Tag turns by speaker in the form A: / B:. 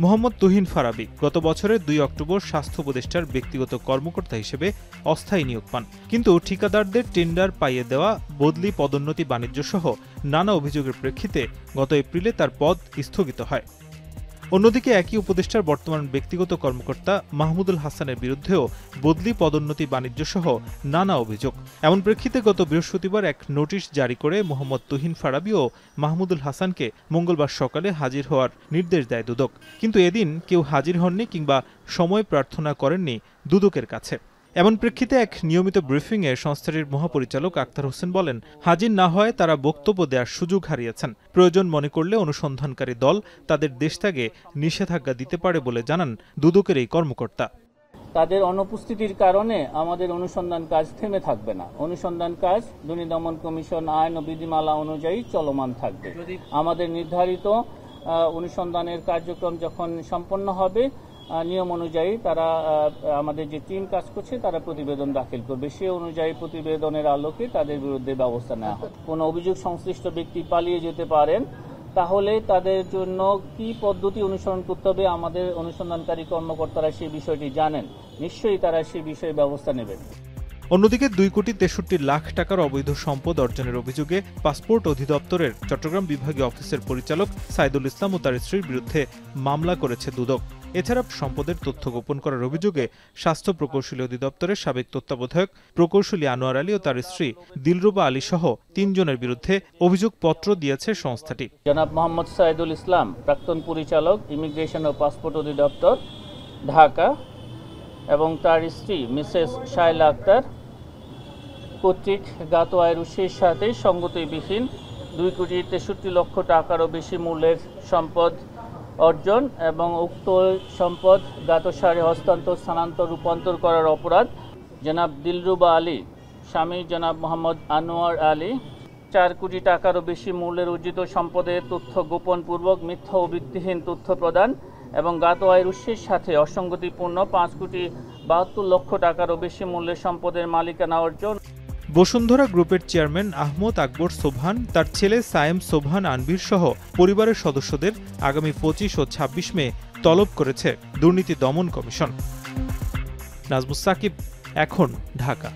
A: মোহাম্মদ তুহিন ফারাবী গত বছরের ২ অক্টোবর স্বাস্থ্য উপদেষ্টার ব্যক্তিগত কর্মকর্তা হিসেবে অস্থায়ী নিয়োগ পান, কিন্তু ঠিকাদারদের টেন্ডার পাইয়ে দেওয়া, বদলি, পদোন্নতি, বাণিজ্য সহ নানা অভিযোগের প্রেক্ষিতে গত এপ্রিলে তার পদ স্থগিত হয়। অন্যদিকে একই উপদেষ্টার বর্তমান ব্যক্তিগত কর্মকর্তা মাহমুদুল হাসানের বিরুদ্ধেও বদলি, পদোন্নতি, বাণিজ্য সহ নানা অভিযোগ। এমন প্রেক্ষিতে গত বৃহস্পতিবার এক নোটিশ জারি করে মোহাম্মদ তুহিন ফারাবী ও মাহমুদুল হাসানকে মঙ্গলবার সকালে হাজির হওয়ার নির্দেশ দেয় দুদক, কিন্তু এদিন কেউ হাজির হননি কিংবা সময় প্রার্থনা করেননি দুদকের কাছে। এমন প্রেক্ষিতে এক নিয়মিত ব্রিফিংয়ে সংস্থাটির মহাপরিচালক আক্তার হোসেন বলেন, হাজির না হয় তারা বক্তব্য দেওয়ার সুযোগ হারিয়েছেন। প্রয়োজন মনে করলে অনুসন্ধানকারী দল তাদের দেশত্যাগে নিষেধাজ্ঞা দিতে পারে বলে জানান দুদকের এই কর্মকর্তা।
B: তাদের অনুপস্থিতির কারণে আমাদের অনুসন্ধান কাজ থেমে থাকবে না। অনুসন্ধান কাজ দুর্নীতি দমন কমিশন আইন ও বিধিমালা অনুযায়ী চলমান থাকবে। আমাদের নির্ধারিত অনুসন্ধানের কার্যক্রম যখন সম্পন্ন হবে, নিয়ম অনুযায়ী তারা আমাদের যে টিম কাজ করছে তারা প্রতিবেদন দাখিল করবে। সে অনুযায়ী প্রতিবেদনের আলোকে তাদের বিরুদ্ধে ব্যবস্থা নেওয়া হবে। কোনো অভিযোগ সংশ্লিষ্ট ব্যক্তি পালিয়ে যেতে পারেন, তাহলে তাদের জন্য কি পদ্ধতি অনুসরণ করতে হবে আমাদের অনুসন্ধানকারী কর্মকর্তারা সেই বিষয়টি জানেন। নিশ্চয়ই তারা সেই বিষয়ে ব্যবস্থা নেবেন।
A: অন্যদিকে 2,63,00,000 টাকার অবৈধ সম্পদ অর্জনের অভিযোগে পাসপোর্ট অধিদপ্তরের চট্টগ্রাম বিভাগীয় অফিসের পরিচালক সাইদুল ইসলাম ও তার স্ত্রীর বিরুদ্ধে মামলা করেছে দুদক। এছাড়া সম্পদের তথ্য গোপন করার অভিযোগে স্বাস্থ্য প্রকৌশলী অধিদপ্তরের সাবেক তত্ত্বাবধায়ক প্রকৌশলী আনোয়ার আলী ও তার স্ত্রী দিলরুবা আলী সহ 3 জনের বিরুদ্ধে অভিযোগপত্র দিয়েছে সংস্থাটি।
B: জনাব মোহাম্মদ সাইদুল ইসলাম, প্রাক্তন পরিচালক, ইমিগ্রেশন ও পাসপোর্ট অধিদপ্তর, ঢাকা, এবং তার স্ত্রী মিসেস শায়লা আক্তার কর্তৃক জ্ঞাত আয়ের উৎসের সাথে সঙ্গতিবিহীন 2,63,00,000 টাকারও বেশি মূল্যের সম্পদ অর্জন এবং উক্ত সম্পদ জ্ঞাতসারে হস্তান্তর, স্থানান্তর, রূপান্তর করার অপরাধ। জনাব দিলরুবা আলী, স্বামী জনাব মোহাম্মদ আনোয়ার আলী 4 কোটি টাকারও বেশি মূল্যের অর্জিত সম্পদের তথ্য গোপনপূর্বক মিথ্যা ও ভিত্তিহীন তথ্য প্রদান এবং জ্ঞাত আয়ের উৎসের সাথে অসঙ্গতিপূর্ণ 5,72,00,000 টাকারও বেশি মূল্যের সম্পদের মালিকানা অর্জন।
A: বসুন্ধরা গ্রুপের চেয়ারম্যান আহমদ আকবর সোবহান, তার ছেলে সায়েম সোবহান আনভীর সহ পরিবারের সদস্যদের আগামী 25 ও 26 মে তলব করেছে দুর্নীতি দমন কমিশন। নাজমুস সাকিব, এখন, ঢাকা।